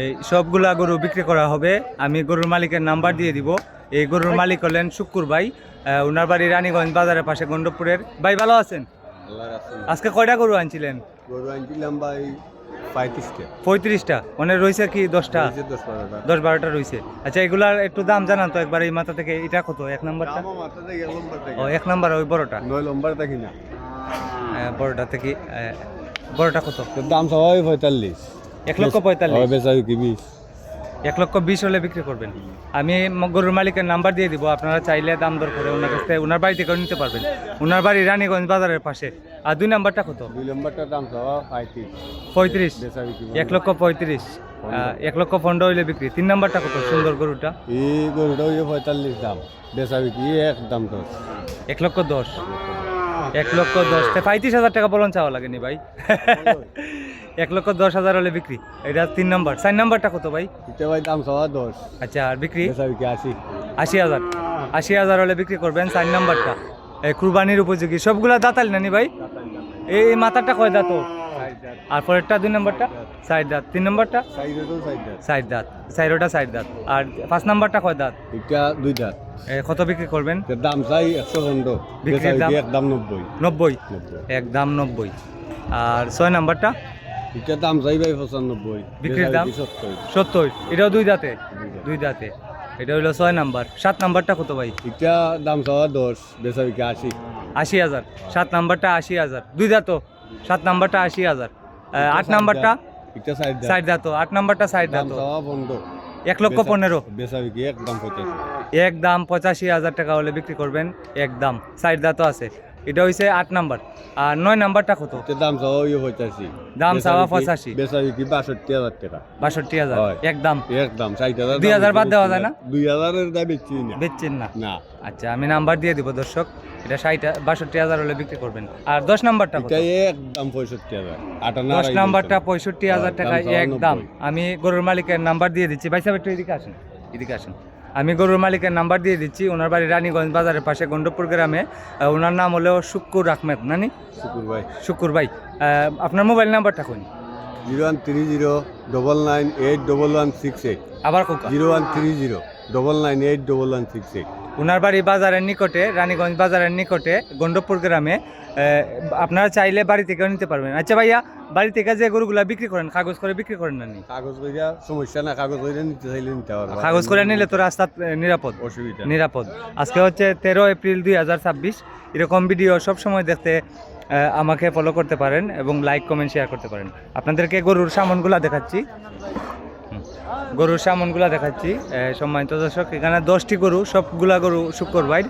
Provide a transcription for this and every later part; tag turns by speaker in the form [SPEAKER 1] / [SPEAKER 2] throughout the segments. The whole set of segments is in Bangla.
[SPEAKER 1] এই সবগুলা গরু বিক্রি করা হবে। আমি গরুর মালিকের নাম্বার দিয়ে দিব। এই গরুর মালিক হলেন শুক্কুর ভাই, ওনার বাড়ি রানীগঞ্জ বাজারের পাশে গন্ডপুরের। ভাই ভালো আছেন? আজকে কয়টা গরু আনছিলেন?
[SPEAKER 2] গরু আনছিলাম ভাই 35টা।
[SPEAKER 1] 35টা, মানে রয়েছে কি 10টা? 10-12টা রয়েছে। আচ্ছা, এগুলার একটু দাম জানান তো একবার। এই মাথা থেকে এটা কত? এক নাম্বারটা? ও, এক নাম্বার ওই বড়টা।
[SPEAKER 2] 9 নম্বর দেখি না,
[SPEAKER 1] বড়টা থেকে বড়টা কত?
[SPEAKER 2] দাম সবাই 45।
[SPEAKER 1] 1,45,000।
[SPEAKER 2] বেচা কি 20?
[SPEAKER 1] 1,20,000 হলে বিক্রি করবেন। আমি গরুর মালিকের নাম্বার দিয়ে দিব, আপনারা চাইলে দাম দর করে ওনার কাছ থেকে ওনার বাড়ি থেকে নিতে পারবেন। ওনার বাড়ি রানীগঞ্জ বাজারের পাশে। আর 2 নাম্বারটা কত?
[SPEAKER 2] 2 নম্বরটার দাম সবাই
[SPEAKER 1] 35।
[SPEAKER 2] বেচা বিক্রি
[SPEAKER 1] 1,35,000। 1,15,000 হইলে বিক্রি। 3 নাম্বারটা কত? সুন্দর গরুটা।
[SPEAKER 2] এই গরুটা 45 দাম, বেচা বিক্রি একদম 10।
[SPEAKER 1] 1,10,000। 1,10,000 35,000 টাকা বলুন চাওয়া লাগেনি ভাই। 1,10,000 হলে বিক্রি। এটা 3 নাম্বার। 4 নাম্বারটা কত ভাই?
[SPEAKER 2] এটা ভাই দাম সবাই 10।
[SPEAKER 1] আচ্ছা, আর বিক্রি?
[SPEAKER 2] বেচা বিক্রি 80।
[SPEAKER 1] 80,000। 80,000 হলে বিক্রি করবেন। 4 নাম্বারটা এই কুরবানির উপযোগী। সবগুলা দাঁতাল নানি ভাই? এই মাথাটা কয় দাঁত? আর পরেরটা 2 নাম্বারটা 4 দাঁত। 3 নাম্বারটা 4 দাঁত। 4ওটা 4 দাঁত। আর 5 নাম্বারটা কয় দাঁত?
[SPEAKER 2] এটা 2 দাঁত।
[SPEAKER 1] কত বিক্রি করবেন?
[SPEAKER 2] এর দাম চাই 115,
[SPEAKER 1] বিক্রির দাম?
[SPEAKER 2] একদম 90।
[SPEAKER 1] 90। একদম 90। আর 6 নাম্বারটা?
[SPEAKER 2] এটার দাম চাই ভাই 95,
[SPEAKER 1] বিক্রির দাম?
[SPEAKER 2] 70।
[SPEAKER 1] 70। এটাও 2 দাঁতে? 2 দাঁতে। এটা হইলো 6 নাম্বার। 7 নাম্বারটা কত ভাই?
[SPEAKER 2] এটা দাম সবাই 10, বেচা বিক্রি 80।
[SPEAKER 1] 80,000। 7 নাম্বারটা 80,000। 2 দাঁত। 7 নাম্বারটা 80,000। 8 নাম্বারটা?
[SPEAKER 2] এটা 60 দাম।
[SPEAKER 1] 60 দাঁত। 8 নাম্বারটা 60
[SPEAKER 2] দাম
[SPEAKER 1] দাঁত।
[SPEAKER 2] সবাই 15,
[SPEAKER 1] 1,15,000।
[SPEAKER 2] বেচা বিক্রি একদম 85।
[SPEAKER 1] একদম 85,000 টাকা হলে বিক্রি করবেন। একদম 60 দাঁত আছে। এটা হইছে 8 নাম্বার। আর 9 নাম্বারটা কত?
[SPEAKER 2] এটা দাম সবাই 85।
[SPEAKER 1] দাম চাওয়া 85।
[SPEAKER 2] বেচা বিক্রি 62,000 টাকা।
[SPEAKER 1] 62,000।
[SPEAKER 2] হয়।
[SPEAKER 1] একদম।
[SPEAKER 2] একদম 60,000।
[SPEAKER 1] 2,000 বাদ দেওয়া যায় না?
[SPEAKER 2] 2,000 এর দাম বেচছি না।
[SPEAKER 1] বেচছেন না?
[SPEAKER 2] না।
[SPEAKER 1] আচ্ছা, আমি নাম্বার দিয়ে দিব দর্শক। এটা 62,000 হলে বিক্রি করবেন। আর 10 নাম্বারটা কত?
[SPEAKER 2] এটা একদম 65,000।
[SPEAKER 1] 10 নাম্বারটা 65,000 টাকা একদম। আমি গরুর মালিকের নাম্বার দিয়ে দিচ্ছি। ভাই সাহেব একটু এদিকে আসেন, এদিকে আসেন। আমি গরুর মালিকের নাম্বার দিয়ে দিচ্ছি। ওনার বাড়ি রানীগঞ্জ বাজারের পাশে গন্ডপুর গ্রামে। ওনার নাম হলো শুক্কুর আহমেদ নানি।
[SPEAKER 2] শুকুর ভাই।
[SPEAKER 1] শুক্কুর ভাই, আপনার মোবাইল নাম্বারটা কোন?
[SPEAKER 2] 0130
[SPEAKER 1] আবার কোকা?
[SPEAKER 2] 0130
[SPEAKER 1] ওনার বাড়ি বাজারের নিকটে, রানীগঞ্জ বাজারের নিকটে গন্ডপুর গ্রামে। আপনারা চাইলে বাড়ি থেকেও নিতে পারবেন। আচ্ছা ভাইয়া, বাড়ি থেকে যে গরুগুলা বিক্রি করেন কাগজ করে বিক্রি করেন না?
[SPEAKER 2] কাগজ কইরা সমস্যা না, কাগজ কইরা নিতে চাইলে নিতে পারবা।
[SPEAKER 1] কাগজ করে নিলে তো রাস্তা নিরাপদ?
[SPEAKER 2] অসুবিধা
[SPEAKER 1] নিরাপদ। আজকে হচ্ছে 13 এপ্রিল 2026। এরকম ভিডিও সবসময় দেখতে আমাকে ফলো করতে পারেন এবং লাইক কমেন্ট শেয়ার করতে পারেন। আপনাদেরকে গরুর সামানগুলা দেখাচ্ছি। গরুর সামানগুলা দেখাচ্ছি সম্মানিত দর্শক। এখানে 10টি গরু, সবগুলা গরু শুক্কুর ভাই।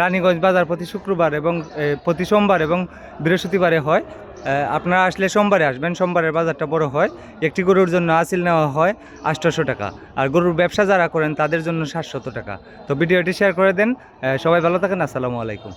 [SPEAKER 1] রানীগঞ্জ বাজার প্রতি শুক্রবার এবং প্রতি সোমবার এবং বৃহস্পতিবারে হয়। আপনারা আসলে সোমবারে আসবেন, সোমবারের বাজারটা বড় হয়। একটি গরুর জন্য আসিল নেওয়া হয় 800 টাকা। আর গরুর ব্যবসা যারা করেন তাদের জন্য 700 টাকা। তো ভিডিওটি শেয়ার করে দেন। সবাই ভালো থাকেন। আসসালামু আলাইকুম।